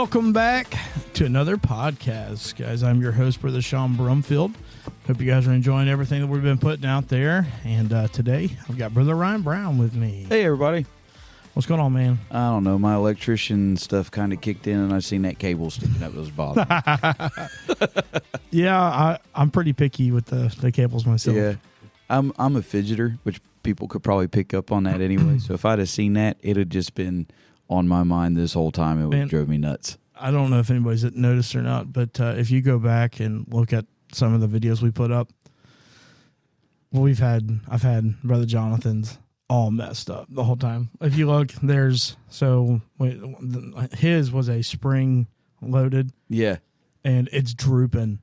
Welcome back to another podcast, guys. I'm your host, Brother Sean Brumfield. Hope you guys are enjoying everything that we've been putting out there. And today, I've got Brother Ryan Brown with me. Hey, everybody. What's going on, man? I don't know. My electrician stuff kind of kicked in, and I seen that cable sticking up. It was bothering me. Yeah, I'm pretty picky with the cables myself. Yeah, I'm a fidgeter, which people could probably pick up on that anyway. So if I'd have seen that, it had just been on my mind this whole time. It would have drove me nuts. I don't know if anybody's noticed or not, but if you go back and look at some of the videos we put up, well, I've had Brother Jonathan's all messed up the whole time. If you look, his was a spring loaded. Yeah. And it's drooping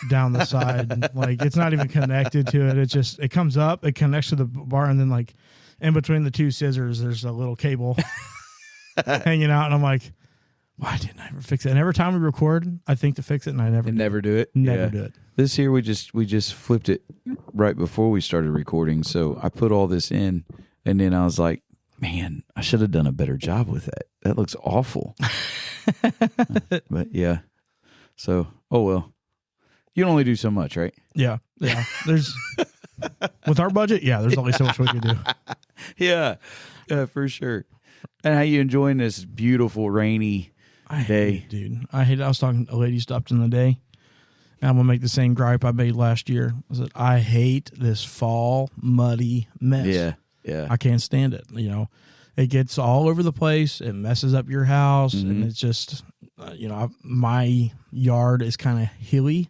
down the side. Like, it's not even connected to it. It comes up, it connects to the bar, and then, like, in between the two scissors, there's a little cable hanging out. And I'm like, why didn't I ever fix it? And every time we record, I think to fix it, and I never do it. Never do it. This year, we just flipped it right before we started recording. So I put all this in, and then I was like, man, I should have done a better job with that. That looks awful. But, yeah. So, oh well. You can only do so much, right? Yeah. There's with our budget, there's only so much we can do. Yeah, for sure. And how you enjoying this beautiful rainy day? Dude. I hate it. I was talking to a lady stopped in the day, and I'm gonna make the same gripe I made last year. I said, I hate this fall muddy mess. Yeah. I can't stand it. You know, it gets all over the place. It messes up your house, and it's just, my yard is kind of hilly,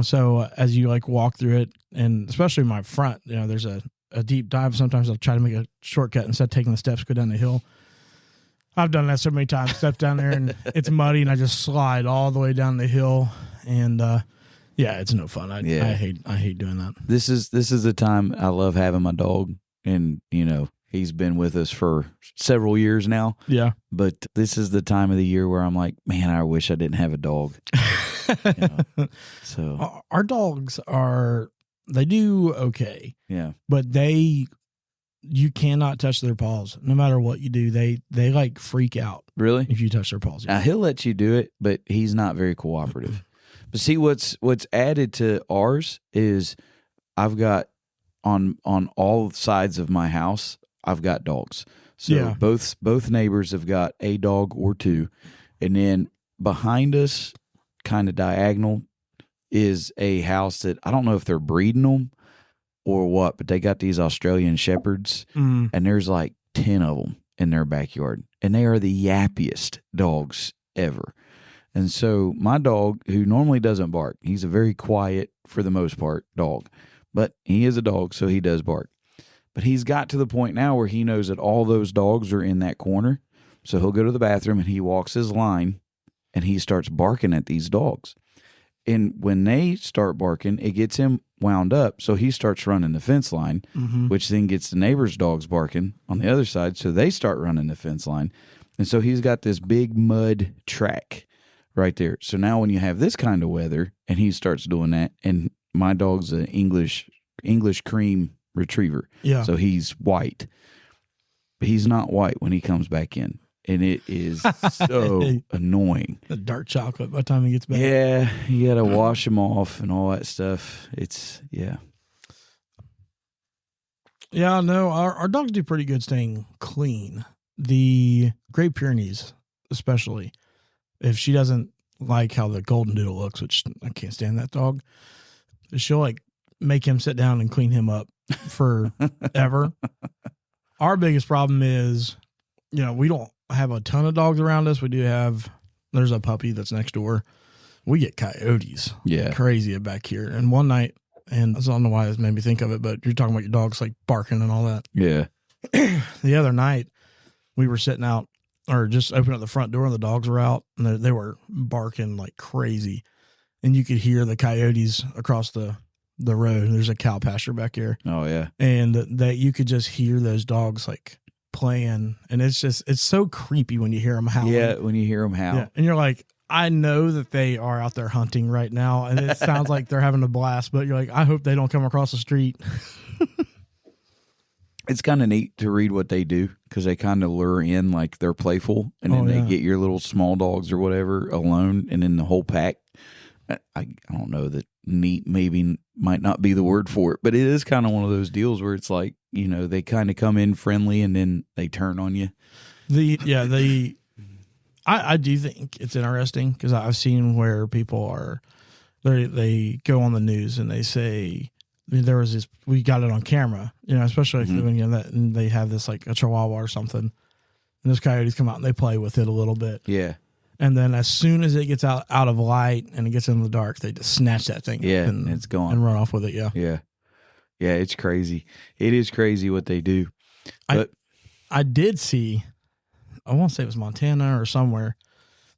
so as you like walk through it, and especially my front, there's a deep dive. Sometimes I'll try to make a shortcut instead of taking the steps, go down the hill. I've done that so many times, step down there and it's muddy and I just slide all the way down the hill. And, it's no fun. I hate doing that. This is the time I love having my dog, and, he's been with us for several years now. Yeah. But this is the time of the year where I'm like, man, I wish I didn't have a dog. So our dogs they do okay. Yeah. But you cannot touch their paws. No matter what you do, they like freak out. Really? If you touch their paws. Now, he'll let you do it, but he's not very cooperative. But see, what's added to ours is I've got on all sides of my house, I've got dogs. So both neighbors have got a dog or two. And then behind us, kind of diagonal, is a house that I don't know if they're breeding them or what, but they got these Australian Shepherds, and there's like 10 of them in their backyard, and they are the yappiest dogs ever. And so my dog, who normally doesn't bark, he's a very quiet, for the most part, dog, but he is a dog, so he does bark. But he's got to the point now where he knows that all those dogs are in that corner, so he'll go to the bathroom and he walks his line, and he starts barking at these dogs. And when they start barking, it gets him wound up. So he starts running the fence line, which then gets the neighbor's dogs barking on the other side. So they start running the fence line. And so he's got this big mud track right there. So now when you have this kind of weather and he starts doing that, and my dog's an English cream retriever. Yeah. So he's white. But he's not white when he comes back in. And it is so annoying. The dark chocolate by the time he gets back. Yeah, you got to wash them off and all that stuff. Yeah, no, our dogs do pretty good staying clean. The Great Pyrenees, especially, if she doesn't like how the Golden Doodle looks, which I can't stand that dog, she'll like make him sit down and clean him up forever. Our biggest problem is, we don't have a ton of dogs around us. There's a puppy that's next door. We get coyotes. Yeah. Crazy back here. And one night, and I don't know why this made me think of it, but you're talking about your dogs like barking and all that. Yeah. The other night, we were sitting out, or just opening up the front door, and the dogs were out, and they were barking like crazy. And you could hear the coyotes across the road. There's a cow pasture back here. Oh, yeah. And that you could just hear those dogs like playing, and it's so creepy when you hear them howling. Yeah, when you hear them howl. Yeah. And you're like, I know that they are out there hunting right now, and it sounds like they're having a blast, but you're like, I hope they don't come across the street. It's kind of neat to read what they do because they kind of lure in like they're playful, and then they get your little small dogs or whatever alone, and then the whole pack. I don't know that neat maybe might not be the word for it, but it is kind of one of those deals where it's like, you know, they kind of come in friendly and then they turn on you. I do think it's interesting because I've seen where people are, they go on the news and they say, there was this, we got it on camera, you know, especially when you know that, and they have this like a Chihuahua or something, and those coyotes come out and they play with it a little bit. Yeah. And then as soon as it gets out of light and it gets in the dark, they just snatch that thing up and it's gone and run off with it. Yeah. Yeah. Yeah. It's crazy. It is crazy what they do. But I did see, I won't say it was Montana or somewhere,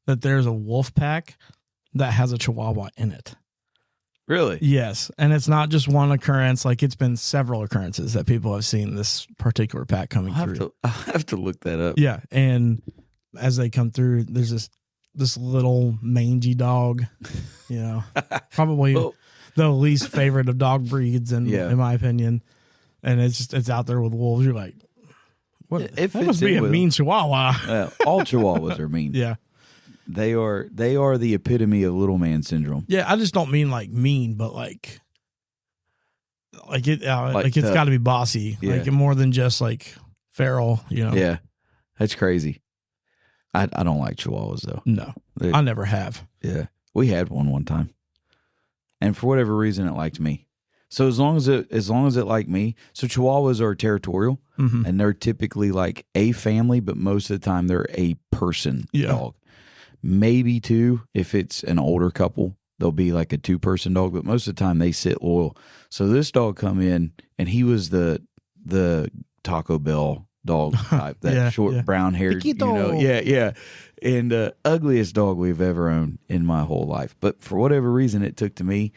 that there's a wolf pack that has a Chihuahua in it. Really? Yes. And it's not just one occurrence. Like it's been several occurrences that people have seen this particular pack coming through. I'll have to look that up. Yeah. And as they come through, there's this little mangy dog, you know, probably the least favorite of dog breeds in my opinion. And it's out there with wolves. You're like, what? That must be a mean Chihuahua. All Chihuahuas are mean. Yeah. They are the epitome of little man syndrome. Yeah, I just don't mean like mean, but like it's got to be bossy, like more than just like feral, you know. Yeah, that's crazy. I don't like Chihuahuas though. No, I never have. Yeah, we had one time, and for whatever reason, it liked me. So as long as it liked me, so Chihuahuas are territorial, and they're typically like a family, but most of the time they're a person dog. Maybe two if it's an older couple, they'll be like a 2-person dog, but most of the time they sit loyal. So this dog come in and he was the Taco Bell dog type, that short brown haired, you know, and ugliest dog we've ever owned in my whole life. But for whatever reason, it took to me.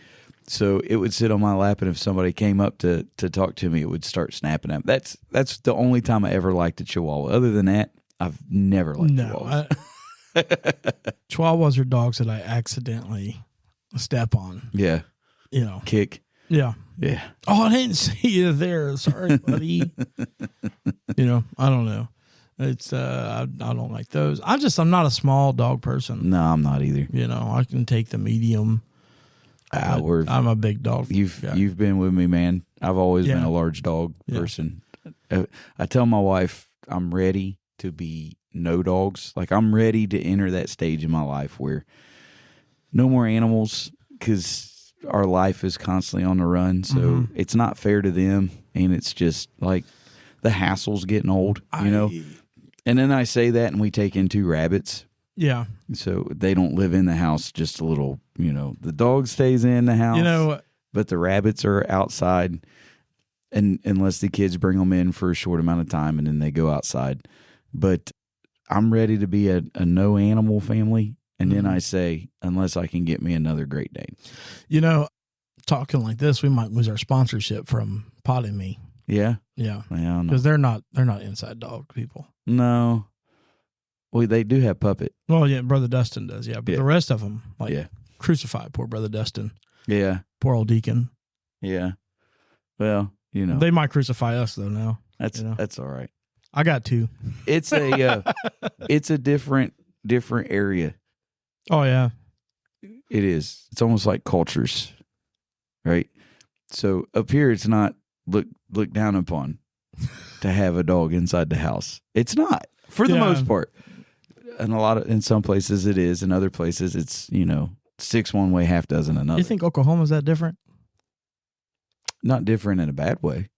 So it would sit on my lap, and if somebody came up to talk to me, it would start snapping at me. That's the only time I ever liked a Chihuahua. Other than that, I've never liked Chihuahuas. Chihuahuas are dogs that I accidentally step on. Yeah. You know. Kick. Yeah. Yeah. Oh, I didn't see you there. Sorry, buddy. You know, I don't know. It's I don't like those. I'm not a small dog person. No, I'm not either. You know, I can take the medium. I'm a big dog. You've been with me, man. I've always been a large dog person. I tell my wife I'm ready to be no dogs. Like I'm ready to enter that stage in my life where no more animals, because our life is constantly on the run. So it's not fair to them, and it's just like the hassle's getting old, you know. And then I say that, and we take in 2 rabbits. Yeah. So they don't live in the house, just a little, you know, the dog stays in the house, you know, but the rabbits are outside, and unless the kids bring them in for a short amount of time and then they go outside. But I'm ready to be a no animal family. And then I say, unless I can get me another Great Dane. You know, talking like this, we might lose our sponsorship from Potty Me. Yeah. Yeah. Because they're not inside dog people. No. Well, they do have Puppet. Well, yeah, Brother Dustin does, yeah. But the rest of them, crucify poor Brother Dustin. Yeah. Poor old deacon. Yeah. Well, you know. They might crucify us, though, now. That's all right. I got 2. It's a different area. Oh, yeah. It is. It's almost like cultures, right? So up here, it's not looked down upon to have a dog inside the house. It's not, for the most part. And in some places it is. In other places it's, you know, 6 one way, half dozen another. You think Oklahoma's that different? Not different in a bad way.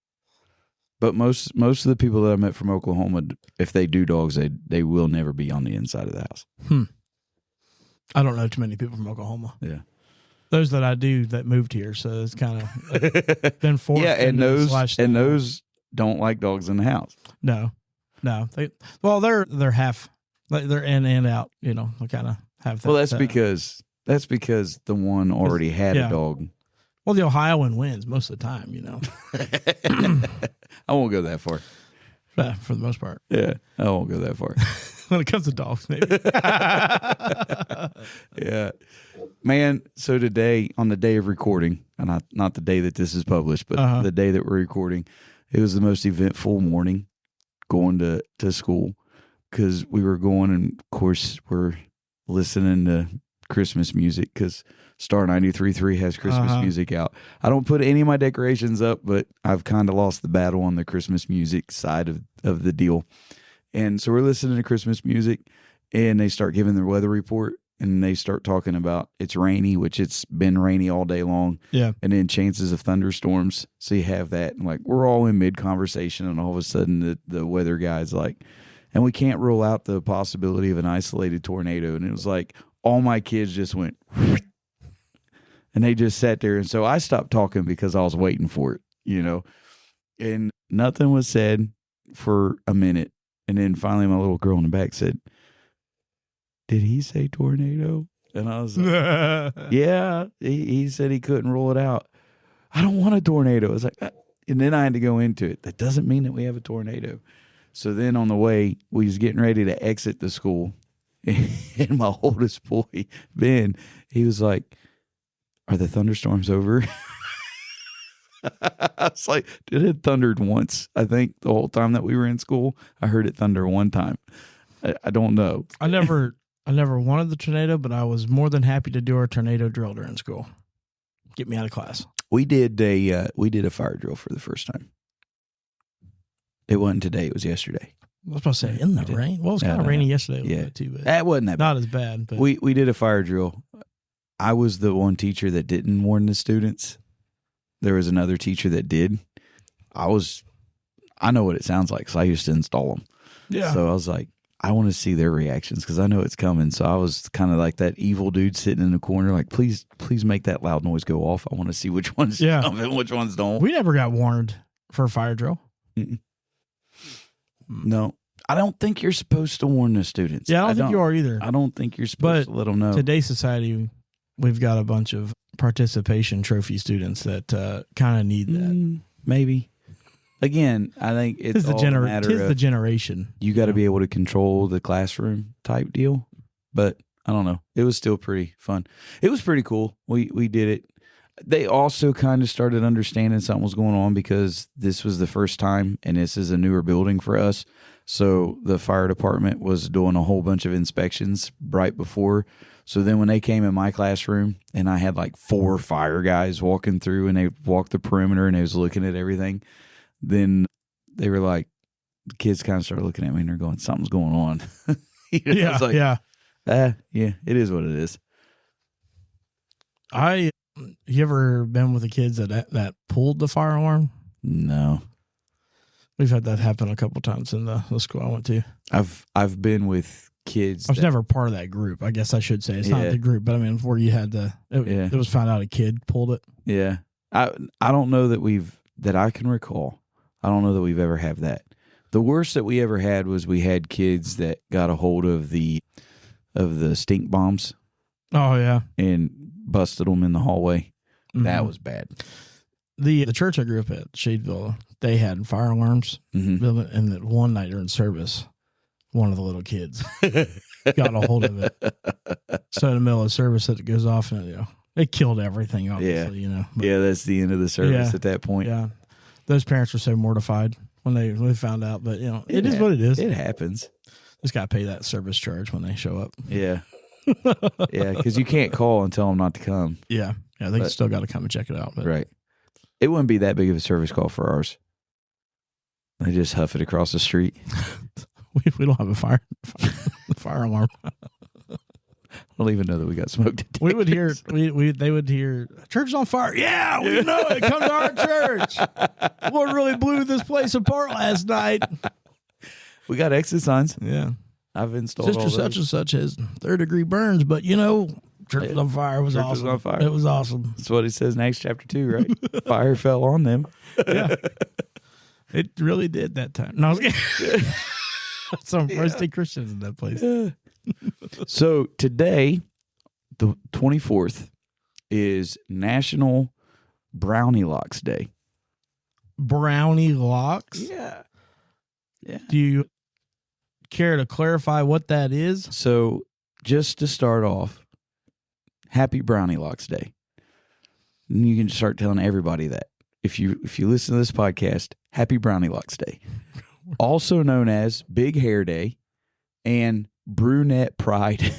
But most of the people that I met from Oklahoma, if they do dogs, they will never be on the inside of the house. I don't know too many people from Oklahoma. Yeah. Those that I do that moved here, so it's kind of been forced. Yeah, and those don't like dogs in the house. No. They're half, they're in and out. You know, they kind of have that. Well, that's because the one already had a dog. Well, the Ohioan wins most of the time. You know. I won't go that far. For the most part. Yeah, I won't go that far. When it comes to dogs, maybe. Yeah. Man, so today, on the day of recording, and not the day that this is published, but the day that we're recording, It was the most eventful morning going to school because we were going, and of course we're listening to Christmas music because Star 93.3 has Christmas music out. I don't put any of my decorations up, but I've kind of lost the battle on the Christmas music side of the deal. And so we're listening to Christmas music, and they start giving their weather report, and they start talking about it's rainy, which it's been rainy all day long. Yeah. And then chances of thunderstorms. So you have that. And like, we're all in mid conversation, and all of a sudden the weather guy's like, and we can't rule out the possibility of an isolated tornado. And it was like, all my kids just went, and they just sat there. And so I stopped talking because I was waiting for it, you know, and nothing was said for a minute. And then finally my little girl in the back said, "Did he say tornado?" And I was like, yeah, he said he couldn't rule it out. I don't want a tornado. I was like, and then I had to go into it. That doesn't mean that we have a tornado. So then on the way, we was getting ready to exit the school. And my oldest boy, Ben, he was like, "Are the thunderstorms over?" I was like, it had thundered once. I think the whole time that we were in school, I heard it thunder one time. I don't know. I never wanted the tornado, but I was more than happy to do our tornado drill during school. Get me out of class. We did a fire drill for the first time. It wasn't today. It was yesterday. I was about to say, in the rain? Well, it was kind of rainy yesterday a little bit too, but that wasn't that bad. Not as bad. But We did a fire drill. I was the one teacher that didn't warn the students. There was another teacher that did. I know what it sounds like because I used to install them. Yeah. So I was like, I want to see their reactions because I know it's coming. So I was kind of like that evil dude sitting in the corner, like, please make that loud noise go off. I want to see which ones come and which ones don't. We never got warned for a fire drill. Mm-mm. No, I don't think you're supposed to warn the students. Yeah, I don't think you are either. I don't think you're supposed to let them know. Today's society, we've got a bunch of participation trophy students that kind of need that. Maybe. Again, I think it's all a matter of the generation. You got to be able to control the classroom type deal. But I don't know. It was still pretty fun. It was pretty cool. We did it. They also kind of started understanding something was going on because this was the first time, and this is a newer building for us. So the fire department was doing a whole bunch of inspections right before. So then when they came in my classroom, and I had like 4 fire guys walking through, and they walked the perimeter, and they was looking at everything, then they were like, the kids kind of started looking at me, and they're going, something's going on. Yeah, like, yeah. Yeah, it is what it is. You ever been with the kids that pulled the fire alarm? No. We've had that happen a couple times in the school I went to. I've been with kids. I was never part of that group. I guess I should say it's not the group, but I mean, where you had it was found out a kid pulled it. Yeah, I don't know that I can recall. I don't know that we've ever had that. The worst that we ever had was we had kids that got a hold of the stink bombs. Oh yeah, and busted them in the hallway. Mm-hmm. That was bad. The church I grew up at, Shadeville, they had fire alarms, and that one night during service, one of the little kids got a hold of it. So in the middle of service, it goes off, and it killed everything. Obviously, But, that's the end of the service at that point. Yeah, those parents were so mortified when they found out. But it is what it is. It happens. Just got to pay that service charge when they show up. Yeah. Yeah, because you can't call and tell them not to come. Yeah, they still got to come and check it out. But. Right. It wouldn't be that big of a service call for ours. They just huff it across the street. we don't have a fire alarm. I don't even know that we got smoke detectors. We would hear they would hear church is on fire. Yeah, we know it. Come to our church. Lord really blew this place apart last night. We got exit signs. Yeah. I've installed Sister such and such has 3rd-degree burns, but church was on fire. It was awesome. Was on fire. It was awesome. That's what it says in Acts chapter 2, right? Fire fell on them. Yeah. It really did that time. No, I was kidding. Some thirsty Christians in that place. Yeah. So today, the 24th, is National Brownie Locks Day. Brownie locks? Yeah. Yeah. Do you care to clarify what that is? So just to start off, happy Brownie Locks Day. And you can start telling everybody that. If you listen to this podcast Happy Brownie Locks Day, also known as Big Hair Day and Brunette Pride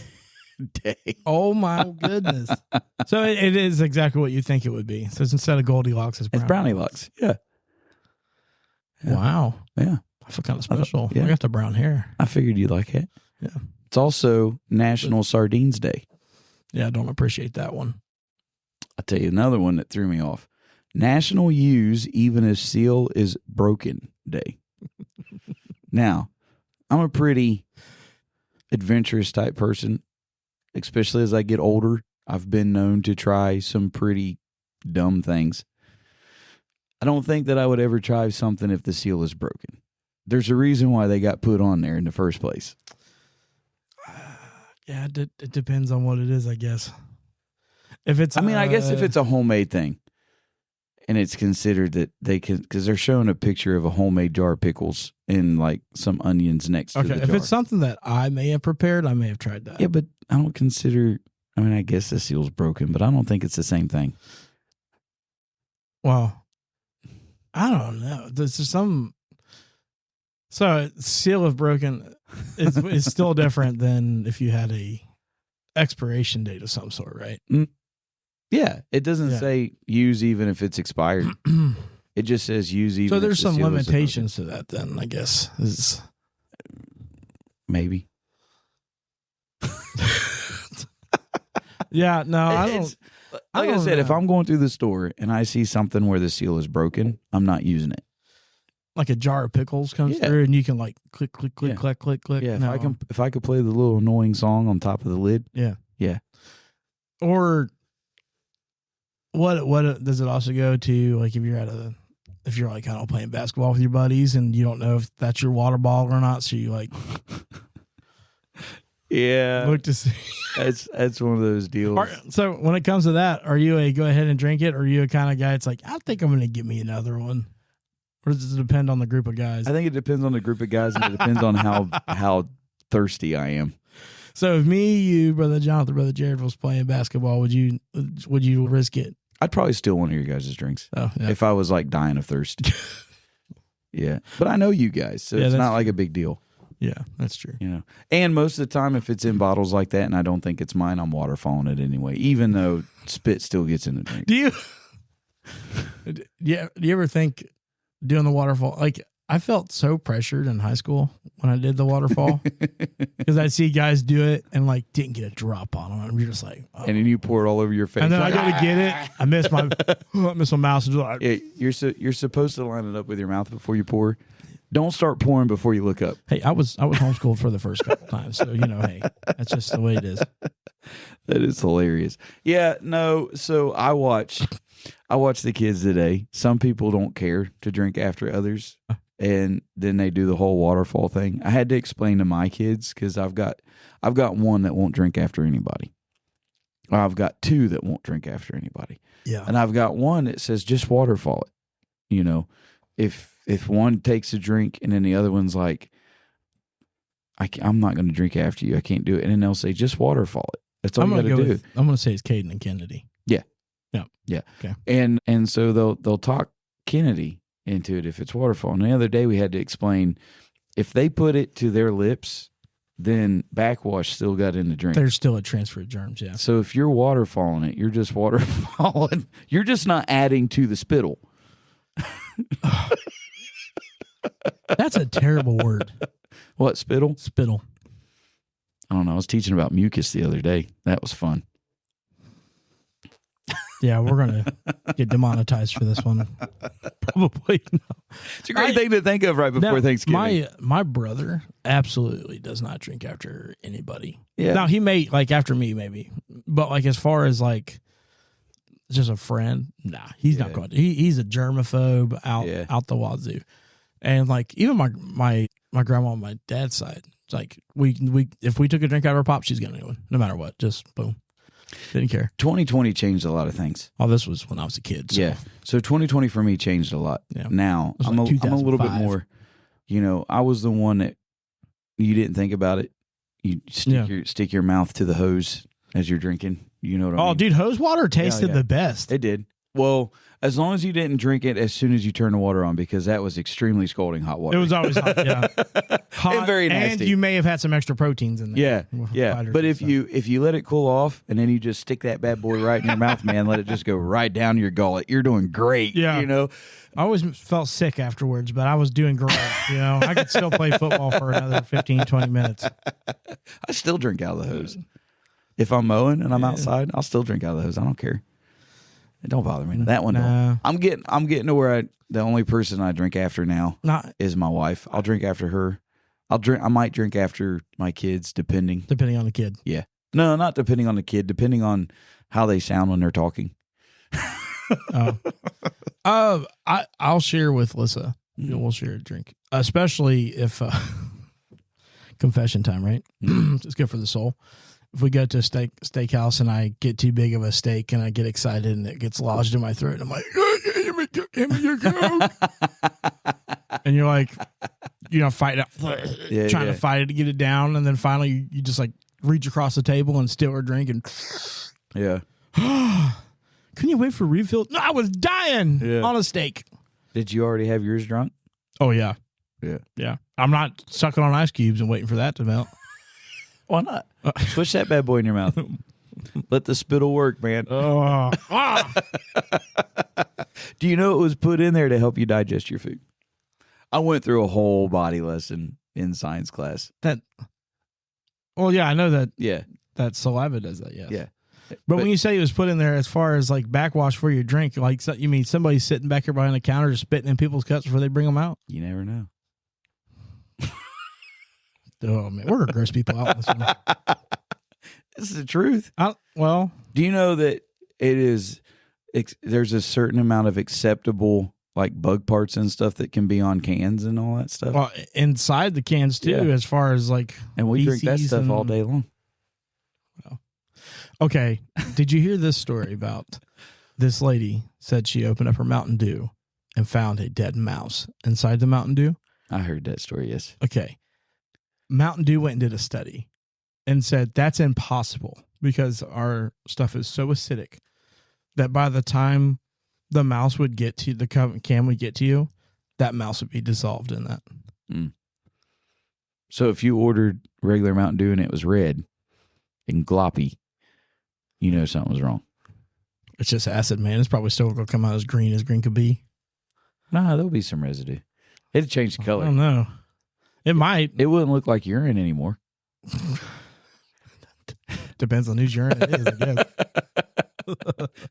Day. Oh my goodness! So it is exactly what you think it would be. So it's instead of Goldilocks, it's Brownie Locks. Yeah. Wow. Yeah. I feel kind of special. Yeah. I got the brown hair. I figured you'd like it. Yeah. It's also National Sardines Day. Yeah, I don't appreciate that one. I'll tell you another one that threw me off. National Use Even if Seal is Broken Day. Now, I'm a pretty adventurous type person, especially as I get older. I've been known to try some pretty dumb things. I don't think that I would ever try something if the seal is broken. There's a reason why they got put on there in the first place. Yeah, it depends on what it is, I guess. If it's, I guess if it's a homemade thing, and it's considered that they can, because they're showing a picture of a homemade jar of pickles and like some onions next to the jar. If it's something that I may have prepared, I may have tried that. Yeah, but I don't consider. I guess the seal's broken, but I don't think it's the same thing. Well, I don't know. There's some. So seal of broken is still different than if you had a expiration date of some sort, right? Yeah, it doesn't say use even if it's expired. It just says use even. So if there's the some seal is limitations to that. Then I guess is maybe. Yeah, no, I don't. Like I said, if I'm going through the store and I see something where the seal is broken, I'm not using it. Like a jar of pickles comes through, and you can like click, click, click, click, click, click. Yeah, if I could play the little annoying song on top of the lid. Yeah. Or what does it also go to? Like if you're like kind of playing basketball with your buddies and you don't know if that's your water bottle or not, so you like. Yeah, look to see. That's one of those deals. So when it comes to that, are you a go ahead and drink it, or are you a kind of guy that's like, I think I'm going to give me another one, or does it depend on the group of guys? I think it depends on the group of guys, and it depends on how thirsty I am. So if me, you, brother Jonathan, brother Jared was playing basketball, would you risk it? I'd probably steal one of your guys' drinks if I was like dying of thirst. Yeah, but I know you guys, so it's not like a big deal. Yeah, that's true. You know, and most of the time, if it's in bottles like that, and I don't think it's mine, I'm waterfalling it anyway, even though spit still gets in the drink. Do you ever think doing the waterfall? Like I felt so pressured in high school when I did the waterfall because I'd see guys do it and like didn't get a drop on them, and you're just like, oh. And then you pour it all over your face. And then I go to get it, I miss my mouse. Yeah, you're supposed to line it up with your mouth before you pour. Don't start pouring before you look up. Hey, I was homeschooled for the first couple times, so hey, that's just the way it is. That is hilarious. Yeah, no. So I watch the kids today. Some people don't care to drink after others, and then they do the whole waterfall thing. I had to explain to my kids because I've got one that won't drink after anybody. Or I've got two that won't drink after anybody. Yeah, and I've got one that says just waterfall it. If one takes a drink and then the other one's like, I'm not going to drink after you. I can't do it. And then they'll say, just waterfall it. That's all you got to do. I'm going to say it's Caden and Kennedy. Yeah. Yeah. Yeah. Okay. And so they'll talk Kennedy into it if it's waterfall. And the other day we had to explain if they put it to their lips, then backwash still got in the drink. There's still a transfer of germs. Yeah. So if you're waterfalling it, you're just waterfalling. You're just not adding to the spittle. That's a terrible word. What, spittle? Spittle. I don't know. I was teaching about mucus the other day. That was fun. Yeah, we're going to get demonetized for this one. Probably. No. It's a great thing to think of right before Thanksgiving. My brother absolutely does not drink after anybody. Yeah. Now, he may, like, after me, maybe. But, like, as far as, like, just a friend, nah, he's not going to. He's a germaphobe out the wazoo. And like even my grandma on my dad's side, it's like we if we took a drink out of her pop, she's gonna do it no matter what. Just boom, didn't care. 2020 changed a lot of things. Oh, this was when I was a kid. So. Yeah, so 2020 for me changed a lot. Yeah. Now I'm a little bit more. I was the one that you didn't think about it. You stick your mouth to the hose as you're drinking. You know what I mean? Oh, dude, hose water tasted the best. It did. Well, as long as you didn't drink it as soon as you turn the water on, because that was extremely scalding hot water. It was always hot, yeah. Hot, And very nasty. And you may have had some extra proteins in there. Yeah. But if you let it cool off and then you just stick that bad boy right in your mouth, man, let it just go right down your gullet. You're doing great. Yeah. You know? I always felt sick afterwards, but I was doing great. I could still play football for another 15, 20 minutes. I still drink out of the hose. If I'm mowing and I'm outside, I'll still drink out of the hose. I don't care. It don't bother me. That one don't. I'm getting to where the only person I drink after now is my wife. I'll drink after her. I might drink after my kids, depending on the kid. Yeah. No, not depending on the kid, depending on how they sound when they're talking. I'll share with Lissa. We'll share a drink, especially if confession time, right? It's good for the soul. If we go to a steakhouse and I get too big of a steak and I get excited and it gets lodged in my throat, and I'm like, give me your Coke. And you're like, trying to fight it to get it down, and then finally you just like reach across the table and steal her drink and couldn't you wait for refill? No, I was dying on a steak. Did you already have yours drunk? Oh yeah. Yeah. I'm not sucking on ice cubes and waiting for that to melt. Why not? Push that bad boy in your mouth. Let the spittle work, man. Do you know it was put in there to help you digest your food? I went through a whole body lesson in science class. Well, yeah, I know that. Yeah. That saliva does that, yes. Yeah. But when you say it was put in there as far as like backwash for your drink, like you mean somebody's sitting back here behind the counter just spitting in people's cups before they bring them out? You never know. Oh, man, we're going to gross people out in this one. This is the truth. Well, do you know that there's a certain amount of acceptable like bug parts and stuff that can be on cans and all that stuff? Well, inside the cans too, as far as like, and we drink that stuff all day long. Well, okay. Did you hear this story about this lady said she opened up her Mountain Dew and found a dead mouse inside the Mountain Dew? I heard that story, yes. Okay. Mountain Dew went and did a study and said that's impossible because our stuff is so acidic that by the time the mouse would get to the can would get to you, that mouse would be dissolved in that. Mm. So if you ordered regular Mountain Dew and it was red and gloppy, you know something was wrong. It's just acid, man. It's probably still going to come out as green could be. Nah, there'll be some residue. It'd change the color. I don't know. It might. It wouldn't look like urine anymore. Depends on whose urine it is, I guess.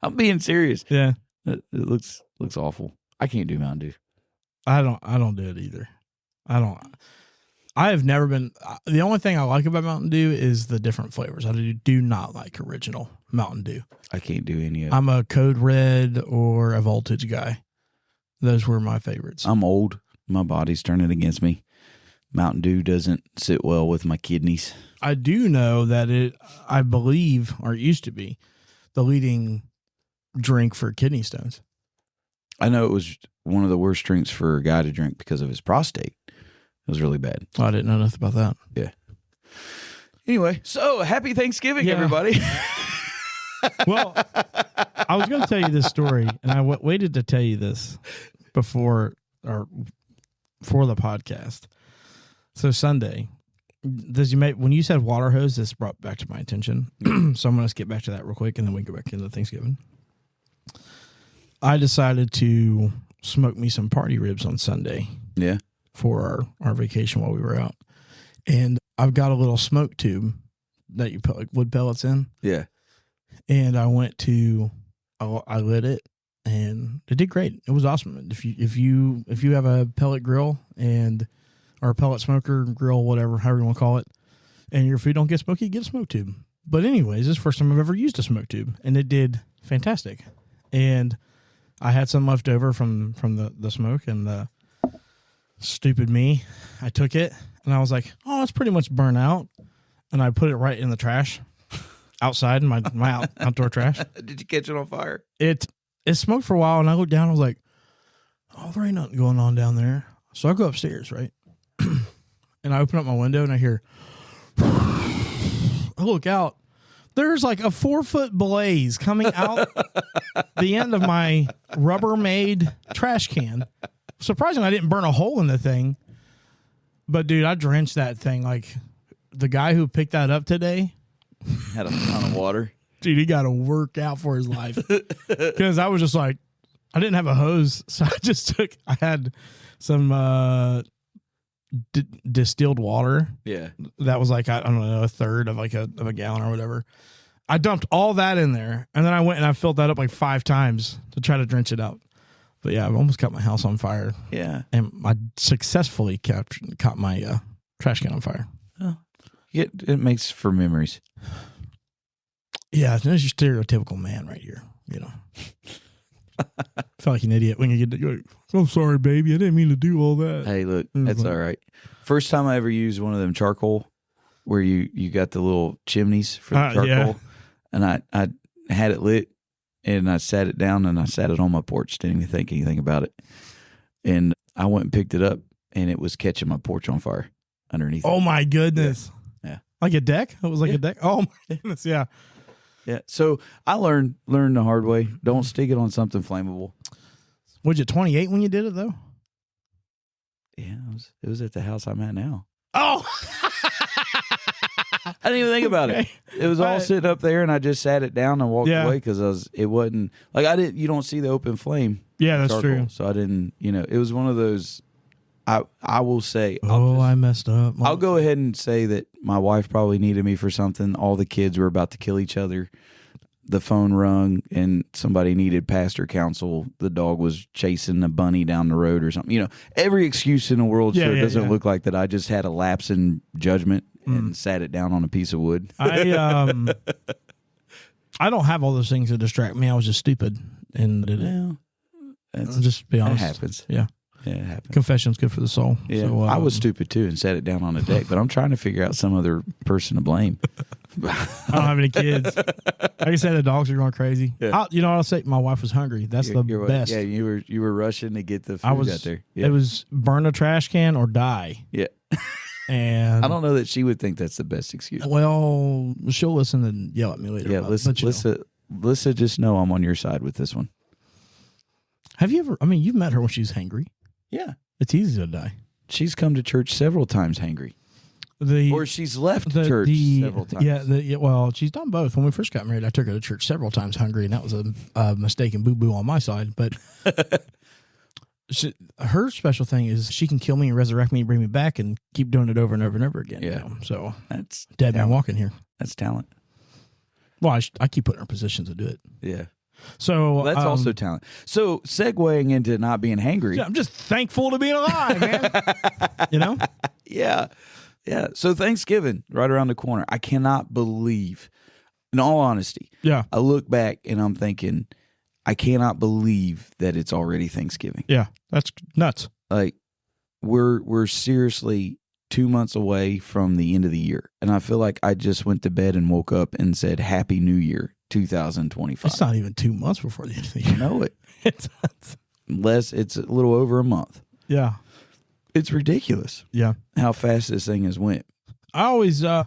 I'm being serious. Yeah. It looks awful. I can't do Mountain Dew. I don't do it either. I have never been. The only thing I like about Mountain Dew is the different flavors. I do not like original Mountain Dew. I can't do any of it. I'm a Code Red or a Voltage guy. Those were my favorites. I'm old. My body's turning against me. Mountain Dew doesn't sit well with my kidneys. I do know that I believe, or it used to be, the leading drink for kidney stones. I know it was one of the worst drinks for a guy to drink because of his prostate. It was really bad. Oh, I didn't know nothing about that. Yeah. Anyway, so happy Thanksgiving, everybody. Well, I was going to tell you this story, and I waited to tell you this for the podcast. So Sunday, when you said water hose, this brought back to my attention. So I'm going to get back to that real quick, and then we can go back into Thanksgiving. I decided to smoke me some party ribs on Sunday. Yeah. For our vacation while we were out. And I've got a little smoke tube that you put like wood pellets in. Yeah. And I lit it and it did great. It was awesome. If you have a pellet grill or a pellet smoker grill, whatever, however you want to call it, and your food don't get smoky, get a smoke tube. But anyways, this is the first time I've ever used a smoke tube, and it did fantastic. And I had some left over from the smoke, and stupid me, I took it and I was like, oh, it's pretty much burnt out, and I put it right in the trash outside in my outdoor trash. Did you catch it on fire? It smoked for a while, and I looked down, I was like, oh, there ain't nothing going on down there. So I go upstairs, right? And I open up my window and I hear, I look out, There's like a 4-foot blaze coming out the end of my Rubbermaid trash can. Surprisingly, I didn't burn a hole in the thing. But, dude, I drenched that thing. Like, the guy who picked that up today Had a ton of water. dude, he got to work out for his life. Because I was just like, I didn't have a hose. So I had some distilled water. Yeah. That was like, I don't know, a third of like a gallon or whatever. I dumped all that in there. And then I went and I filled that up like 5 times to try to drench it out. But yeah, I've almost caught my house on fire. Yeah. And I successfully caught my trash can on fire. Oh. It makes for memories. Yeah, there's your stereotypical man right here. You know, felt like an idiot when you get to go. I'm sorry, baby. I didn't mean to do all that. Hey, look, that's all right. First time I ever used one of them charcoal, where you got the little chimneys for the charcoal, yeah. and I had it lit, and I sat it down and I sat it on my porch. Didn't even think anything about it, and I went and picked it up, and it was catching my porch on fire underneath. Oh my goodness! Yeah. Like a deck. It was like a deck. Oh my goodness! Yeah. Yeah. So I learned the hard way. Don't stick it on something flammable. Was you 28 when you did it though? Yeah, it was at the house I'm at now. Oh. I didn't even think about it. It was all sitting up there, and I just sat it down and walked away because it wasn't like you don't see the open flame. Yeah, that's charcoal, true. So I didn't, it was one of those. I will say, I messed up. I'll go ahead and say that my wife probably needed me for something. All the kids were about to kill each other. The phone rung and somebody needed pastor counsel. The dog was chasing a bunny down the road or something. Every excuse in the world so it doesn't look like that I just had a lapse in judgment and sat it down on a piece of wood. I don't have all those things to distract me. I was just stupid and did it. Well, just be honest. It happens. Yeah. Yeah, it happens. Confession's good for the soul. Yeah, so, I was stupid too and sat it down on a deck, but I'm trying to figure out some other person to blame. I don't have any kids. Like I said, the dogs are going crazy. Yeah. I'll say my wife was hungry. That's the best. Yeah, you were rushing to get the food out there. Yeah. It was burn a trash can or die. Yeah. And I don't know that she would think that's the best excuse. Well, she'll listen and yell at me later. Yeah, Lissa, just know I'm on your side with this one. Have you ever? I mean, you've met her when she's hangry. Yeah, it's easy to die. She's come to church several times hangry. Or she's left church several times. Yeah, well, she's done both. When we first got married, I took her to church several times hungry, and that was a mistaken boo-boo on my side. But her special thing is she can kill me and resurrect me and bring me back and keep doing it over and over and over again. Yeah. So that's dead man walking here. That's talent. Well, I keep putting her in positions to do it. Yeah. So that's also talent. So segueing into not being hangry. I'm just thankful to be alive, man. Yeah. Yeah. So Thanksgiving, right around the corner. I cannot believe, in all honesty, I look back and I'm thinking, I cannot believe that it's already Thanksgiving. Yeah. That's nuts. Like we're seriously 2 months away from the end of the year. And I feel like I just went to bed and woke up and said, Happy New Year 2025. It's not even 2 months before the end of the year. I know it. It's a little over a month. Yeah. It's ridiculous. Yeah. How fast this thing has went. I always I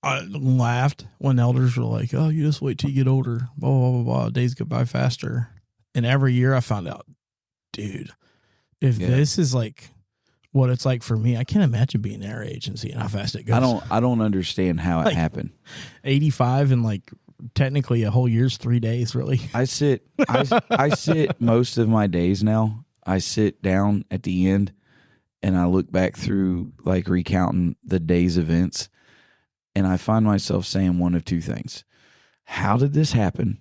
laughed when elders were like, oh, you just wait till you get older. Blah, blah, blah, blah. Days go by faster. And every year I found out, dude, if this is like what it's like for me, I can't imagine being their age and seeing how fast it goes. I don't understand how it happened. 85 and like technically a whole year's 3 days, really. I sit most of my days now. I sit down at the end and I look back through like recounting the day's events and I find myself saying one of two things. How did this happen?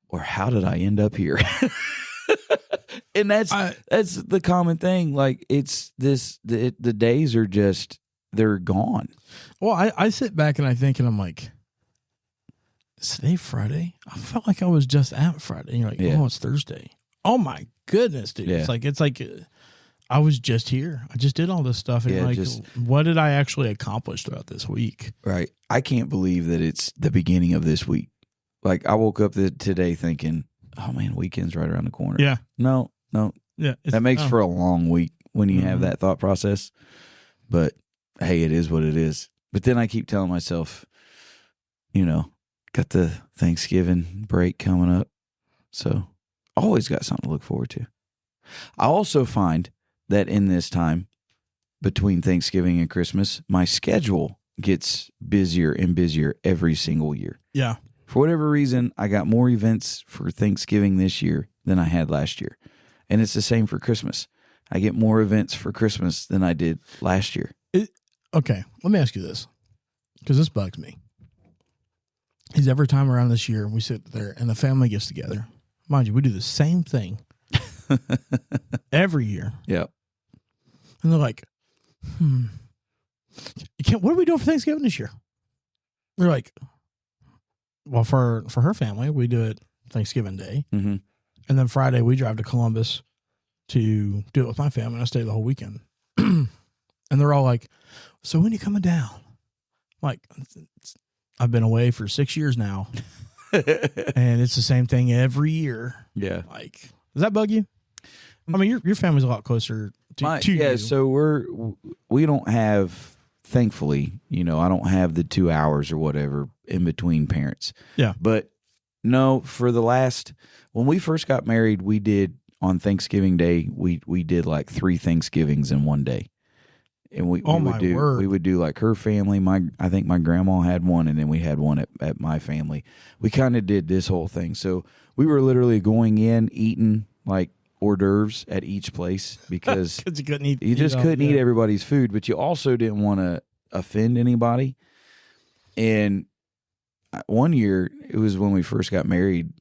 Or how did I end up here? And that's the common thing. Like it's the days are just, they're gone. Well, I sit back and I think, and I'm like, is today Friday? I felt like I was just at Friday. And you're like, oh, it's Thursday. Oh my goodness, dude. Yeah. It's like I was just here. I just did all this stuff. And what did I actually accomplish throughout this week? Right. I can't believe that it's the beginning of this week. Like I woke up today thinking, oh man, weekend's right around the corner. Yeah. No. Yeah. That makes for a long week when you have that thought process. But hey, it is what it is. But then I keep telling myself, got the Thanksgiving break coming up. So always got something to look forward to. I also find that in this time between Thanksgiving and Christmas, my schedule gets busier and busier every single year. Yeah. For whatever reason, I got more events for Thanksgiving this year than I had last year. And it's the same for Christmas. I get more events for Christmas than I did last year. Okay, let me ask you this, because this bugs me. Is every time around this year, we sit there and the family gets together. Mind you, we do the same thing every year. Yeah. And they're like, what are we doing for Thanksgiving this year? They're like, well, for her family, we do it Thanksgiving Day. Mm-hmm. And then Friday, we drive to Columbus to do it with my family. And I stay the whole weekend. And they're all like, so when are you coming down? Like, I've been away for 6 years now. And it's the same thing every year. Yeah. Like, does that bug you? I mean, your family's a lot closer to yeah, you. so we don't have, thankfully, I don't have the 2 hours or whatever in between parents. Yeah. But no, when we first got married, we did on Thanksgiving Day, we did like 3 Thanksgivings in one day. And we would do like her family. I think my grandma had one, and then we had one at my family. We kind of did this whole thing. So we were literally going in, eating like hors d'oeuvres at each place because you couldn't eat. You just couldn't eat everybody's food, but you also didn't want to offend anybody. And one year, it was when we first got married,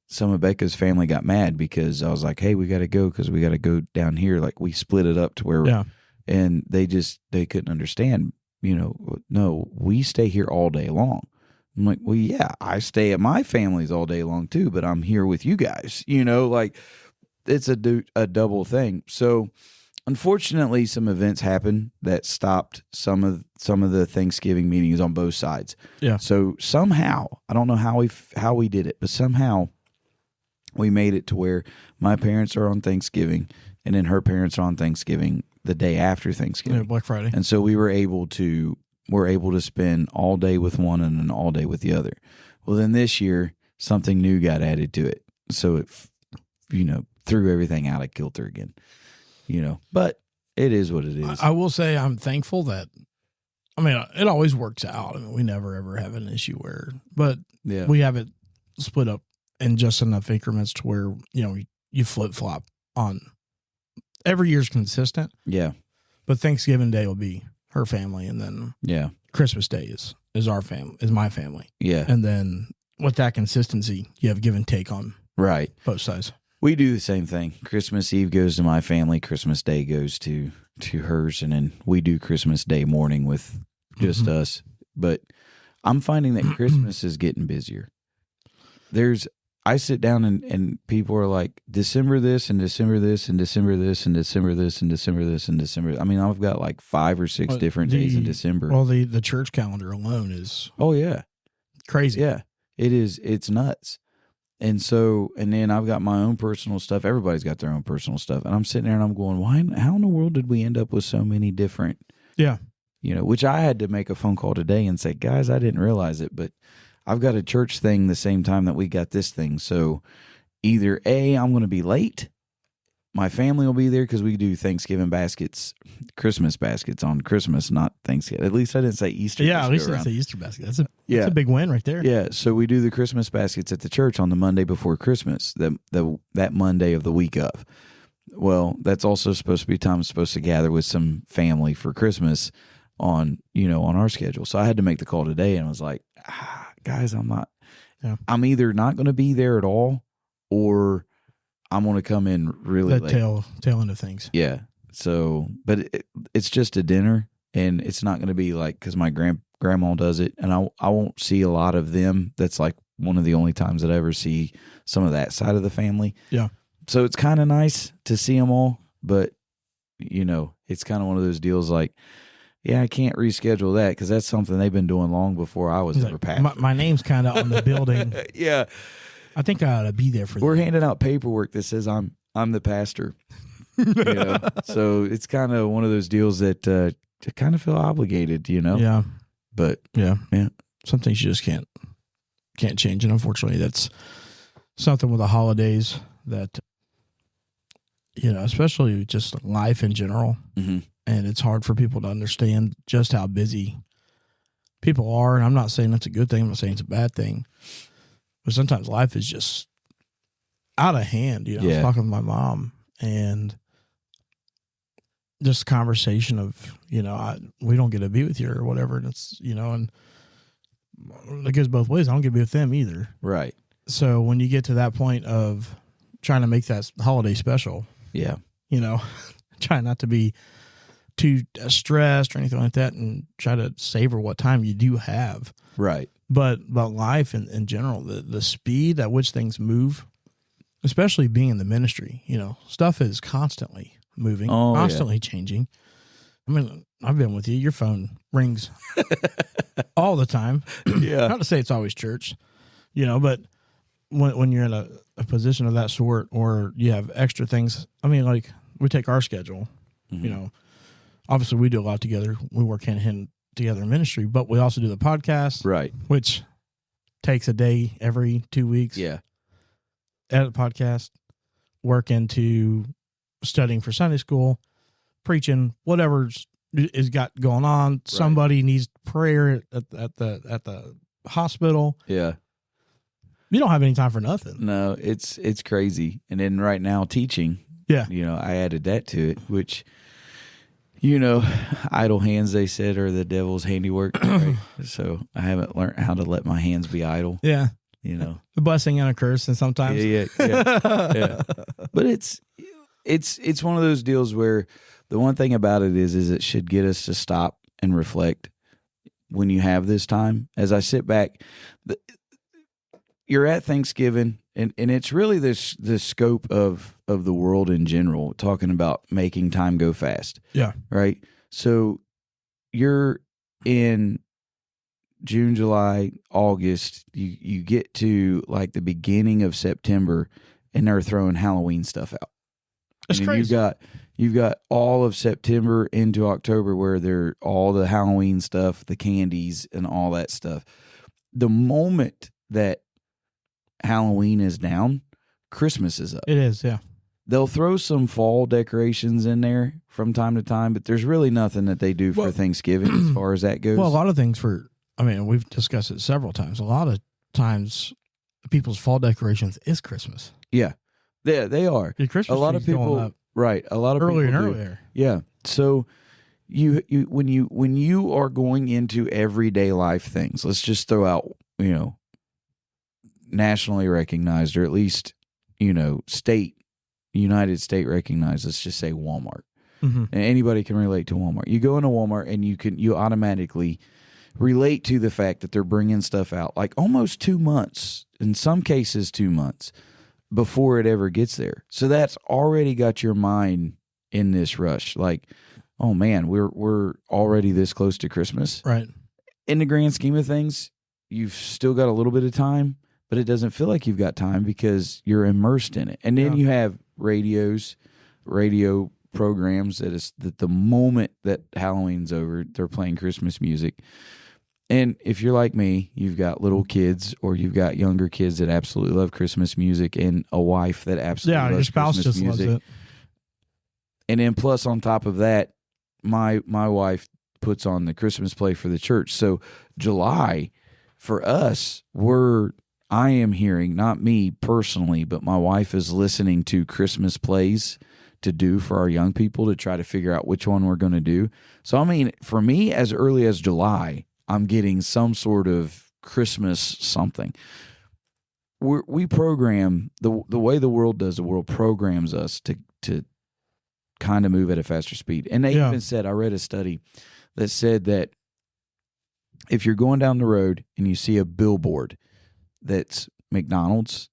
some of Becca's family got mad because I was like, hey, we got to go because we got to go down here. Like we split it up to where and they couldn't understand, no, we stay here all day long. I'm like, well, yeah, I stay at my family's all day long too, but I'm here with you guys, like it's a double thing. So unfortunately, some events happened that stopped some of the Thanksgiving meetings on both sides. Yeah. So somehow, I don't know how we did it, but somehow we made it to where my parents are on Thanksgiving and then her parents are on Thanksgiving the day after Thanksgiving. Yeah, Black Friday. And so we're able to spend all day with one and then all day with the other. Well, then this year, something new got added to it. So it, threw everything out of kilter again, but it is what it is. I will say I'm thankful that, it always works out. We never, ever have an issue we have it split up in just enough increments to where, you flip flop on every year's consistent. Yeah. But Thanksgiving Day will be her family. And then Christmas Day is our family, is my family. Yeah. And then with that consistency, you have give and take on both sides. We do the same thing. Christmas Eve goes to my family. Christmas Day goes to hers. And then we do Christmas Day morning with just us. But I'm finding that Christmas is getting busier. I sit down and people are like, December this and December this and December this and December this and December this and December. I've got like 5 or 6 different days in December. Well, the church calendar alone is crazy. Yeah, it is. It's nuts. And then I've got my own personal stuff. Everybody's got their own personal stuff. And I'm sitting there and I'm going, how in the world did we end up with so many different, which I had to make a phone call today and say, guys, I didn't realize it, but I've got a church thing the same time that we got this thing. So either A, I'm going to be late. My family will be there because we do Thanksgiving baskets, Christmas baskets on Christmas, not Thanksgiving. At least I didn't say Easter. Yeah, at least I didn't say Easter basket. That's a big win right there. Yeah, so we do the Christmas baskets at the church on the Monday before Christmas, that Monday of the week of. Well, that's also supposed to be time I'm supposed to gather with some family for Christmas on our schedule. So I had to make the call today and I was like, guys, I'm either not going to be there at all or I'm going to come in really late. Tail end of things. Yeah. So, but it's just a dinner and it's not going to be like, cause my grandma does it and I won't see a lot of them. That's like one of the only times that I ever see some of that side of the family. Yeah. So it's kind of nice to see them all, but it's kind of one of those deals like, yeah, I can't reschedule that because that's something they've been doing long before I was ever pastor. My name's kind of on the building. Yeah. I think I ought to be there for We're handing out paperwork that says I'm the pastor. So it's kind of one of those deals that to kind of feel obligated, Yeah. But yeah. Some things you just can't can't change. And unfortunately, that's something with the holidays that, especially just life in general. Mm-hmm. And it's hard for people to understand just how busy people are. And I'm not saying that's a good thing. I'm not saying it's a bad thing. But sometimes life is just out of hand. I was talking with my mom and just conversation of, we don't get to be with you or whatever. And it's, and it goes both ways. I don't get to be with them either. Right. So when you get to that point of trying to make that holiday special, yeah, try not to be too stressed or anything like that, and try to savor what time you do have. Right. But life in general, the speed at which things move, especially being in the ministry, stuff is constantly moving, constantly changing. I mean, I've been with you. Your phone rings all the time. Yeah. Not to say it's always church, but when you're in a position of that sort, or you have extra things. I mean, like we take our schedule, obviously we do a lot together. We work hand in hand together in ministry, but we also do the podcast, right? Which takes a day every 2 weeks. Yeah. Edit the podcast, work into studying for Sunday school, preaching, whatever's is got going on. Right. Somebody needs prayer at the hospital. Yeah. You don't have any time for nothing. No, it's crazy. And then right now teaching. Yeah. I added that to it, which, idle hands, they said, are the devil's handiwork. Right? So I haven't learned how to let my hands be idle. Yeah. A blessing and a curse, and sometimes. Yeah. But it's one of those deals where the one thing about it is it should get us to stop and reflect when you have this time. As I sit back, you're at Thanksgiving, and it's really the scope of the world in general, talking about making time go fast. Yeah. Right? So you're in June, July, August, you get to like the beginning of September, and they're throwing Halloween stuff out. That's crazy. You've got all of September into October where they're all the Halloween stuff, the candies, and all that stuff. The moment that Halloween is down, Christmas is up. It is, yeah. They'll throw some fall decorations in there from time to time, but there's really nothing that they do for Thanksgiving as far as that goes. Well, a lot of things we've discussed it several times. A lot of times people's fall decorations is Christmas. Yeah. They are. The Christmas a lot of people, right? A lot of earlier people and earlier. Yeah. So you when you are going into everyday life things, let's just throw out nationally recognized, or at least United State recognized. Let's just say Walmart. Mm-hmm. And anybody can relate to Walmart. You go into Walmart and you automatically relate to the fact that they're bringing stuff out like almost 2 months, in some cases 2 months, before it ever gets there. So that's already got your mind in this rush. Like, oh man, we're already this close to Christmas. Right. In the grand scheme of things, you've still got a little bit of time, but it doesn't feel like you've got time because you're immersed in it. And then you have radio programs that the moment that Halloween's over, they're playing Christmas music. And if you're like me, you've got little kids, or you've got younger kids that absolutely love Christmas music, and a wife that absolutely loves your spouse Christmas just music. loves it. And then plus on top of that, my wife puts on the Christmas play for the church. So July, for us, I am hearing, not me personally, but my wife is listening to Christmas plays to do for our young people to try to figure out which one we're going to do. So, I mean, for me, as early as July, I'm getting some sort of Christmas something. We program, the way the world does, the world programs us to kind of move at a faster speed. And they even said, I read a study that said that if you're going down the road and you see a billboard that's McDonald's,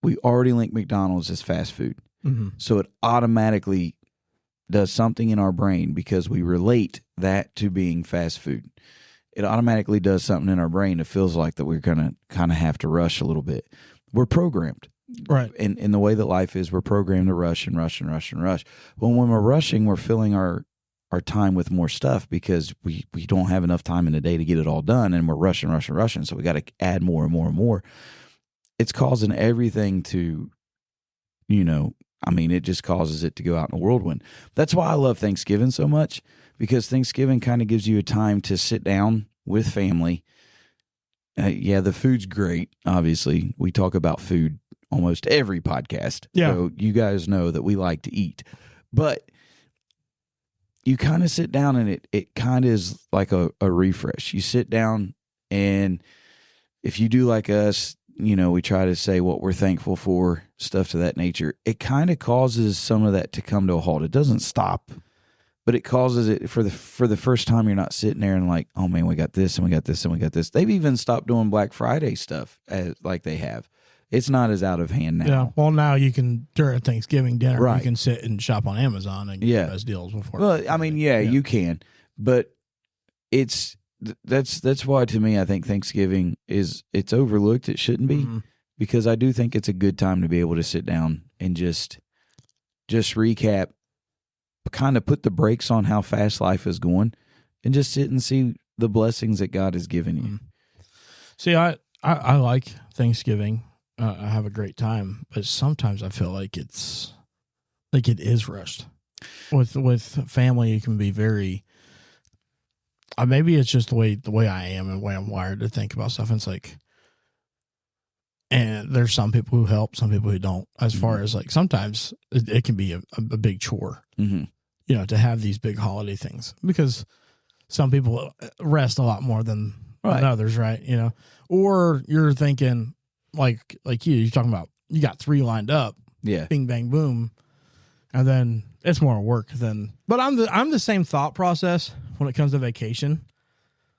we already link McDonald's as fast food. Mm-hmm. So it automatically does something in our brain because we relate that to being fast food. It automatically does something in our brain that feels like that we're going to kind of have to rush a little bit. We're programmed. Right. And in the way that life is, we're programmed to rush and rush and rush and rush. Well, when we're rushing, we're filling our our time with more stuff because we don't have enough time in the day to get it all done, and we're rushing. So we got to add more and more and more. It's causing everything to, it just causes it to go out in a whirlwind. That's why I love Thanksgiving so much, because Thanksgiving kind of gives you a time to sit down with family. The food's great. Obviously, we talk about food almost every podcast. Yeah. So you guys know that we like to eat. But you kind of sit down and it kind of is like a refresh. You sit down, and if you do like us, we try to say what we're thankful for, stuff to that nature. It kind of causes some of that to come to a halt. It doesn't stop, but it causes it for the first time. You're not sitting there and like, oh man, we got this and we got this and we got this. They've even stopped doing Black Friday stuff like they have. It's not as out of hand now. Yeah. Well, now you can, during Thanksgiving dinner, Right. you can sit and shop on Amazon and get those deals before. Well, you can, but that's why, to me, I think Thanksgiving it's overlooked. It shouldn't be, because I do think it's a good time to be able to sit down and just recap, kind of put the brakes on how fast life is going, and just sit and see the blessings that God has given you. See, I like Thanksgiving. I have a great time, but sometimes I feel like it is rushed. With family, it can be very. Maybe it's just the way I am and the way I'm wired to think about stuff. And it's like, and there's some people who help, some people who don't. As far as like, sometimes it can be a big chore, to have these big holiday things, because some people rest a lot more than others, right? Or you're thinking like you're talking about, you got 3 lined up, bing bang boom, and then it's more work than. But I'm the same thought process when it comes to vacation.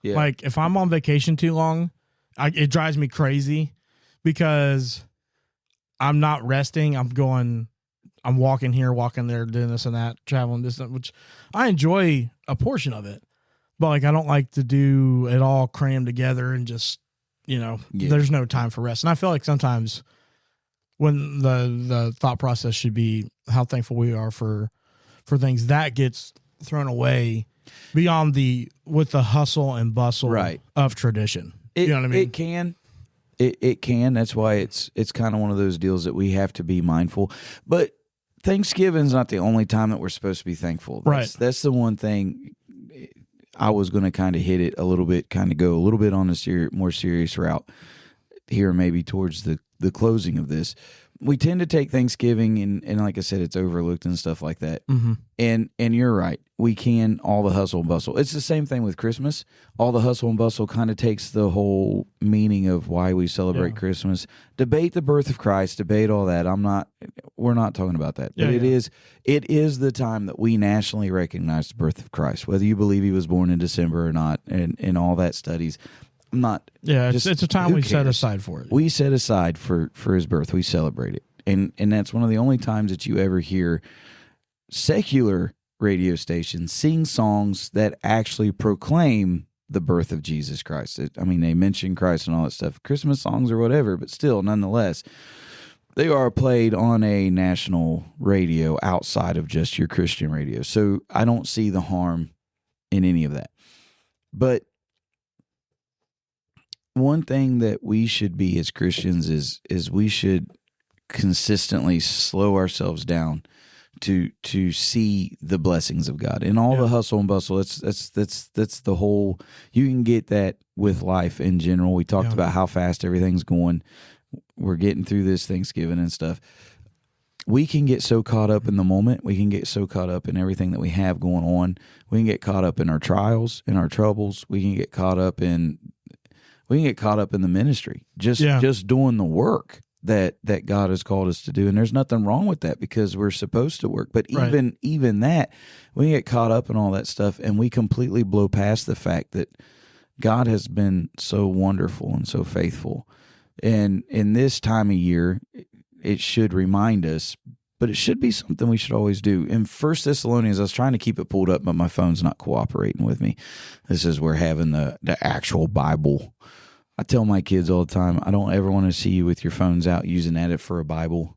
Yeah. Like if I'm on vacation too long, it drives me crazy, because I'm not resting. I'm walking here, walking there, doing this and that, traveling this, which I enjoy a portion of it, but like I don't like to do it all crammed together and just, there's no time for rest. And I feel like sometimes when the thought process should be how thankful we are for things, that gets thrown away beyond with the hustle and bustle of tradition. You know what I mean? It can. It can. That's why it's kind of one of those deals that we have to be mindful. But Thanksgiving's not the only time that we're supposed to be thankful. That's the one thing I was going to kind of hit it a little bit, kind of go a little bit on a more serious route here, maybe towards the closing of this. We tend to take Thanksgiving and like I said, it's overlooked and stuff like that. Mm-hmm. And you're right. We can, all the hustle and bustle. It's the same thing with Christmas. All the hustle and bustle kind of takes the whole meaning of why we celebrate Christmas. Debate the birth of Christ, debate all that. We're not talking about that. But it is the time that we nationally recognize the birth of Christ, whether you believe he was born in December or not, and all that studies. I'm not. Yeah, it's a time we set aside for it. We set aside for his birth. We celebrate it. And that's one of the only times that you ever hear secular radio stations sing songs that actually proclaim the birth of Jesus Christ. They mention Christ and all that stuff, Christmas songs or whatever, but still, nonetheless, they are played on a national radio outside of just your Christian radio. So I don't see the harm in any of that. But one thing that we should be as Christians is we should consistently slow ourselves down to see the blessings of God in all the hustle and bustle. That's the whole. You can get that with life in general. We talked about how fast everything's going. We're getting through this Thanksgiving and stuff. We can get so caught up in the moment. We can get so caught up in everything that we have going on. We can get caught up in our trials, in our troubles. We can get caught up in the ministry, just doing the work that God has called us to do. And there's nothing wrong with that, because we're supposed to work. But even that, we get caught up in all that stuff, and we completely blow past the fact that God has been so wonderful and so faithful. And in this time of year, it should remind us, but it should be something we should always do. In 1 Thessalonians, I was trying to keep it pulled up, but my phone's not cooperating with me. This is where having the actual Bible. I tell my kids all the time, I don't ever want to see you with your phones out using that for a Bible,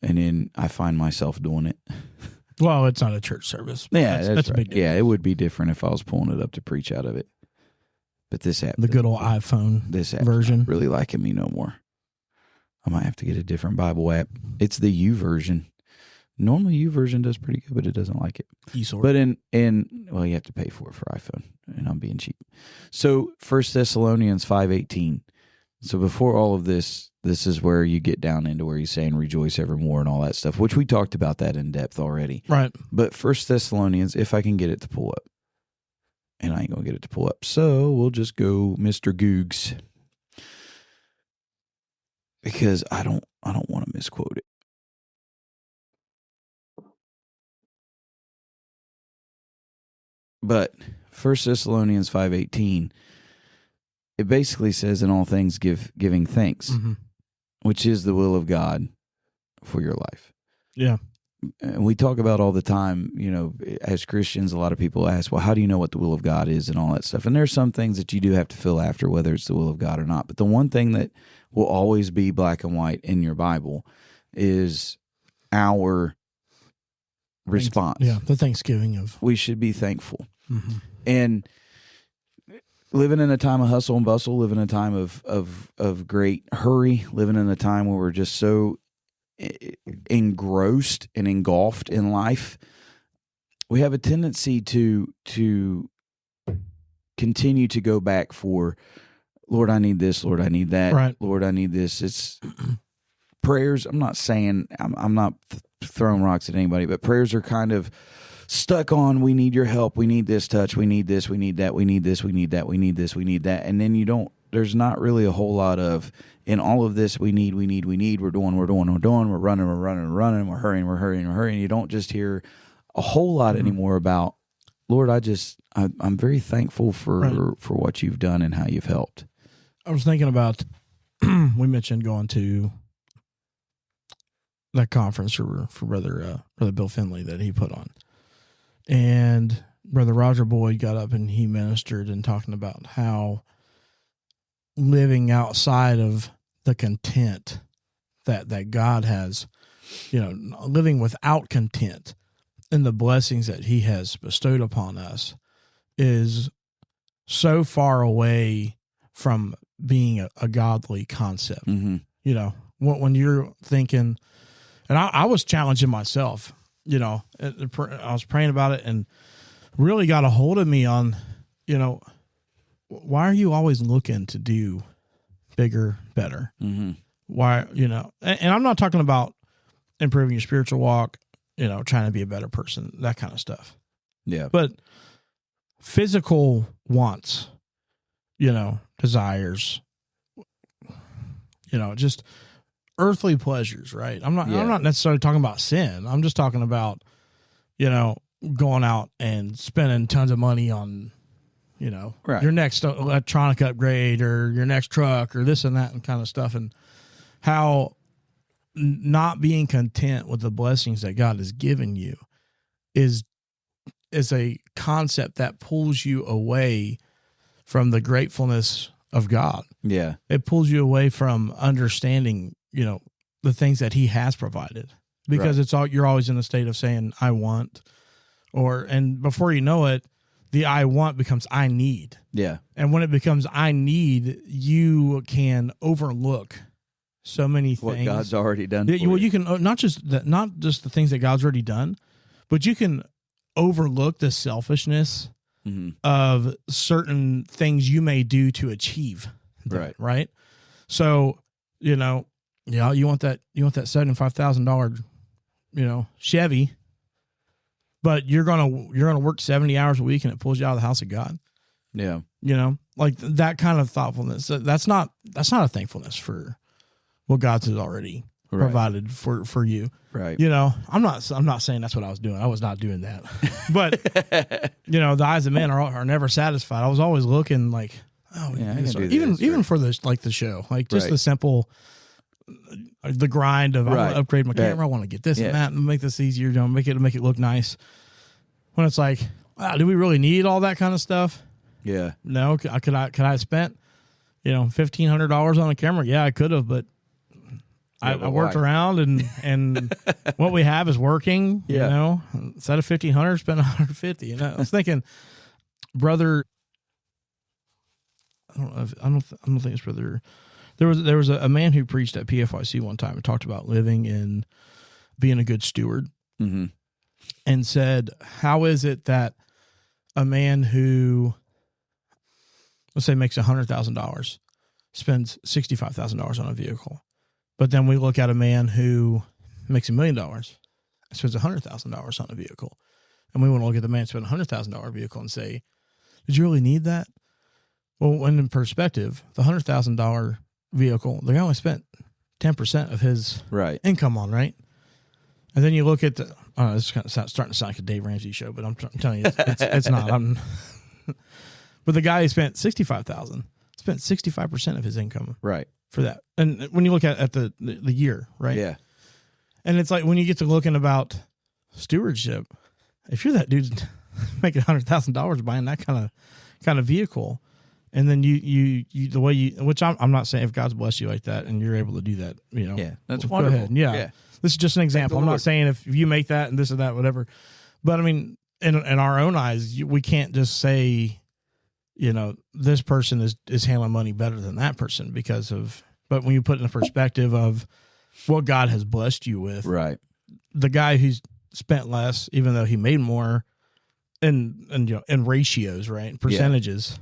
and then I find myself doing it. Well, it's not a church service. Yeah, that's a right. big deal. Yeah, it would be different if I was pulling it up to preach out of it. But this app, The good old iPhone this app version. really liking me no more. I might have to get a different Bible app. It's the U version. Normally, U version does pretty good, but it doesn't like it. eSword. But well, you have to pay for it for iPhone, and I'm being cheap. So 1 Thessalonians 5:18. So before all of this is where you get down into where he's saying rejoice evermore and all that stuff, which we talked about that in depth already. Right. But 1 Thessalonians, if I can get it to pull up, and I ain't gonna get it to pull up, so we'll just go Mr. Googs, because I don't want to misquote it. But 1 Thessalonians 5:18, it basically says, in all things giving thanks, which is the will of God for your life. Yeah. And we talk about all the time, as Christians, a lot of people ask, well, how do you know what the will of God is and all that stuff? And there's some things that you do have to fill after, whether it's the will of God or not. But the one thing that will always be black and white in your Bible is our response. Yeah, the Thanksgiving of. We should be thankful. Mm-hmm. And living in a time of hustle and bustle, living in a time of great hurry, living in a time where we're just so engrossed and engulfed in life, we have a tendency to continue to go back for, Lord, I need this, Lord, I need that, right. Lord, I need this. It's prayers. I'm not saying, I'm not throwing rocks at anybody, but prayers are kind of stuck on, we need your help, we need this touch, we need this, we need that, we need this, we need that, we need this, we need that. And then there's not really a whole lot of, in all of this, we need, we're doing, we're running, we're hurrying. You don't just hear a whole lot anymore about, Lord, I'm very thankful for what you've done and how you've helped. I was thinking about, we mentioned going to that conference for Brother Bill Finley that he put on. And Brother Roger Boyd got up and he ministered and talking about how living outside of the content that God has, living without content in the blessings that he has bestowed upon us is so far away from being a godly concept. Mm-hmm. When you're thinking, and I was challenging myself, I was praying about it and really got a hold of me on, why are you always looking to do bigger, better? Mm-hmm. Why, and I'm not talking about improving your spiritual walk, trying to be a better person, that kind of stuff. Yeah. But physical wants, desires, just earthly pleasures, right? I'm not necessarily talking about sin. I'm just talking about, going out and spending tons of money on, your next electronic upgrade or your next truck or this and that and kind of stuff, and how not being content with the blessings that God has given you is a concept that pulls you away from the gratefulness of God. Yeah. It pulls you away from understanding, the things that he has provided, because you're always in the state of saying, I want, and before you know it, the I want becomes I need. Yeah. And when it becomes I need, you can overlook so many things. What God's already done. You can not just the things that God's already done, but you can overlook the selfishness of certain things you may do to achieve that, right? So, you want that $75,000, Chevy, but you're gonna work 70 hours a week and it pulls you out of the house of God. Yeah. Like that kind of thoughtfulness. That's not a thankfulness for what God has already provided for you. Right. I'm not saying that's what I was doing. I was not doing that. But the eyes of men are never satisfied. I was always looking like, even for the show, like just the simple, the grind of I want to upgrade my camera. I want to get this and that and make this easier. Make it look nice. When it's like, wow, do we really need all that kind of stuff? Yeah. No. Could I have spent, $1,500 on a camera? Yeah, I could have, but I but worked why? around and what we have is working. Yeah. You know, instead of 1,500, spend 150. You know, I was thinking, brother. I don't know. I don't think it's brother. There was a man who preached at PFYC one time and talked about living in being a good steward, Mm-hmm. and said, how is it that a man who, let's say, makes $100,000 spends $65,000 on a vehicle, but then we look at a man who makes $1 million and spends $100,000 on a vehicle, and we want to look at the man who spent $100,000 vehicle and say, did you really need that? Well, when in perspective, the $100,000 vehicle, they only spent 10% of his Right. income on, right? And then you look at the, it's kind of starting to sound like a Dave Ramsey show, but I'm telling you, it's not. But the guy who spent $65,000 spent 65% of his income Right. for that. And when you look at the year, right? Yeah. And it's like when you get to looking about stewardship, if you're that dude making $100,000 buying that kind of vehicle, and then you the way you, which I'm not saying if God's blessed you like that and you're able to do that, you know, Yeah. That's go wonderful. ahead. Yeah. This is just an example. I'm Lord. not saying if you make that and this or that, whatever. But I mean, in our own eyes, we can't just say, you know, this person is handling money better than that person because of, but when you put it in the perspective of what God has blessed you with, Right. the guy who's spent less, even though he made more, and you know, in ratios, right, percentages,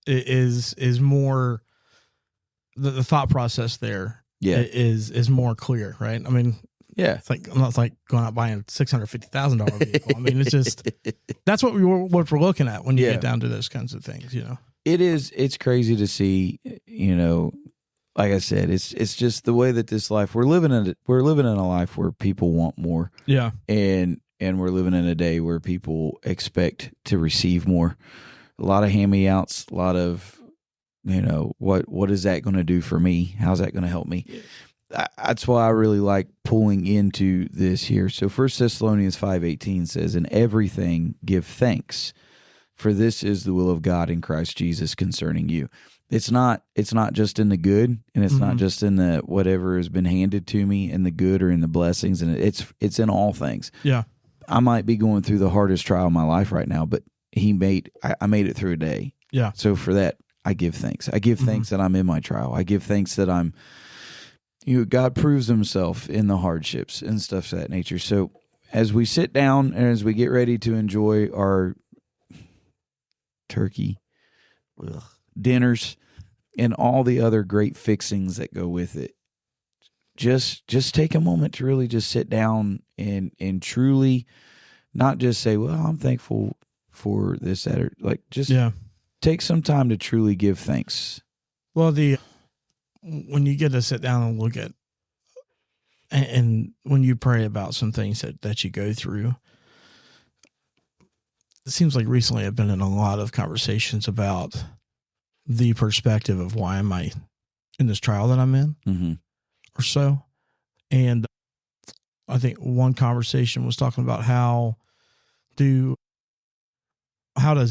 is more. The thought process there Yeah. is more clear, right? I mean, Yeah. it's like I'm not like going out buying a $650,000 vehicle. I mean, it's just that's what we're looking at when you Yeah. get down to those kinds of things, you know. It is. It's crazy to see. You know, like I said, it's just the way that this life we're living in a life where people want more, Yeah, and we're living in a day where people expect to receive more. A lot of hand-me-outs, a lot of, you know, what is that going to do for me? How's that going to help me? That's why I really like pulling into this here. So 1 Thessalonians 5:18 says, "In everything give thanks, for this is the will of God in Christ Jesus concerning you." It's not just in the good, and it's not just in the whatever has been handed to me in the good or in the blessings, and it's in all things. yeah, I might be going through the hardest trial of my life right now, but I made it through a day. yeah, So for that, I give thanks. I give thanks that I'm in my trial. I give thanks that I'm, you know, God proves himself in the hardships and stuff of that nature. So as we sit down and as we get ready to enjoy our turkey dinners and all the other great fixings that go with it, just take a moment to really just sit down and truly not just say, well, I'm thankful for this, that, or like just yeah. take some time to truly give thanks. Well, when you get to sit down and look at, and when you pray about some things that you go through, it seems like recently I've been in a lot of conversations about the perspective of why am I in this trial that I'm in, Mm-hmm. or so. And I think one conversation was talking about how does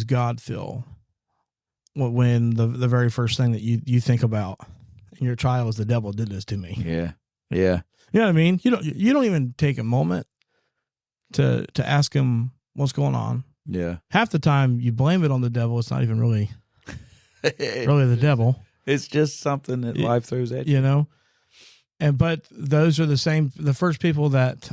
God feel when the very first thing that you think about in your trial is the devil did this to me. Yeah. Yeah. You know what I mean? You don't even take a moment to ask him what's going on. Yeah. Half the time you blame it on the devil. It's not even really the devil, It's just something that life throws at you. you know? But those are the first people that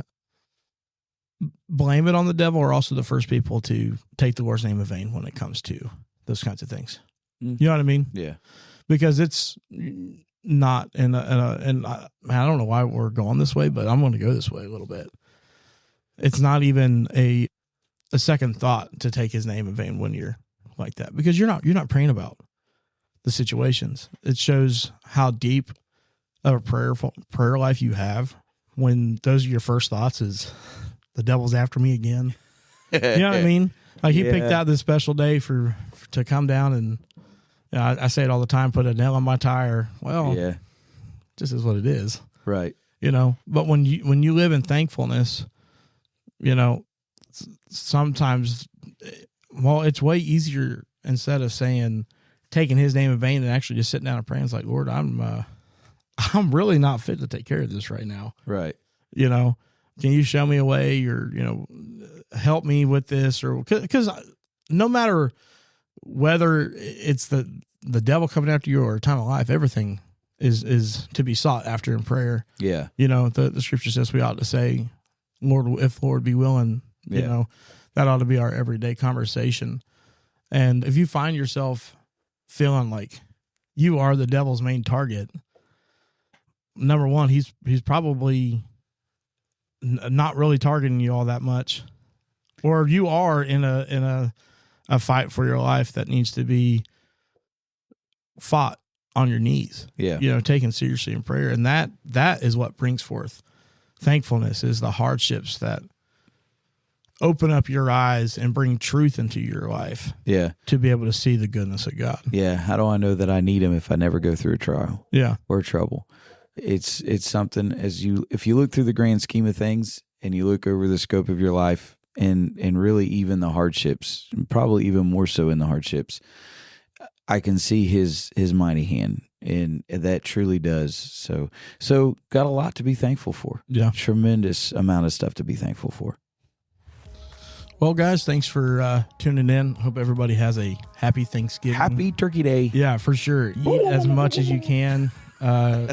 blame it on the devil are also the first people to take the Lord's name in vain when it comes to those kinds of things. Mm. You know what I mean? Yeah. Because it's not and I don't know why we're going this way, but I'm going to go this way a little bit. It's not even a second thought to take his name in vain when you're like that, because you're not praying about the situations. It shows how deep of a prayer life you have when those are your first thoughts is the devil's after me again. You know what I mean? Like he picked out this special day to come down and, you know, I say it all the time, put a nail on my tire. Well, Yeah. just is what it is, Right. you know. But when you live in thankfulness, you know, sometimes, well, it's way easier instead of saying taking his name in vain and actually just sitting down and praying. It's like, Lord, I'm I'm really not fit to take care of this right now. Right. You know, can you show me a way, or, you know, help me with this? Or because no matter whether it's the devil coming after you or a time of life, everything is to be sought after in prayer. Yeah. You know, the scripture says we ought to say, Lord, if Lord be willing, you know, that ought to be our everyday conversation. And if you find yourself feeling like you are the devil's main target, number one, he's probably not really targeting you all that much, or you are in a fight for your life that needs to be fought on your knees. Yeah. You know, taken seriously in prayer. And that is what brings forth thankfulness, is the hardships that open up your eyes and bring truth into your life. Yeah. To be able to see the goodness of God. Yeah. How do I know that I need him if I never go through a trial? Yeah. Or trouble? It's something, if you look through the grand scheme of things and you look over the scope of your life and really even the hardships, probably even more so in the hardships, I can see his mighty hand, and that truly does. So got a lot to be thankful for. Yeah. Tremendous amount of stuff to be thankful for. Well, guys, thanks for tuning in. Hope everybody has a happy Thanksgiving. Happy Turkey Day. Yeah, for sure. Eat as much as you can,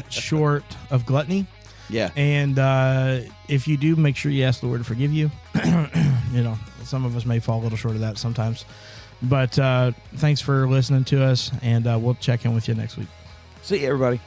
short of gluttony. Yeah. And if you do, make sure you ask the Lord to forgive you. You know, some of us may fall a little short of that sometimes. But thanks for listening to us, and we'll check in with you next week. See you, everybody.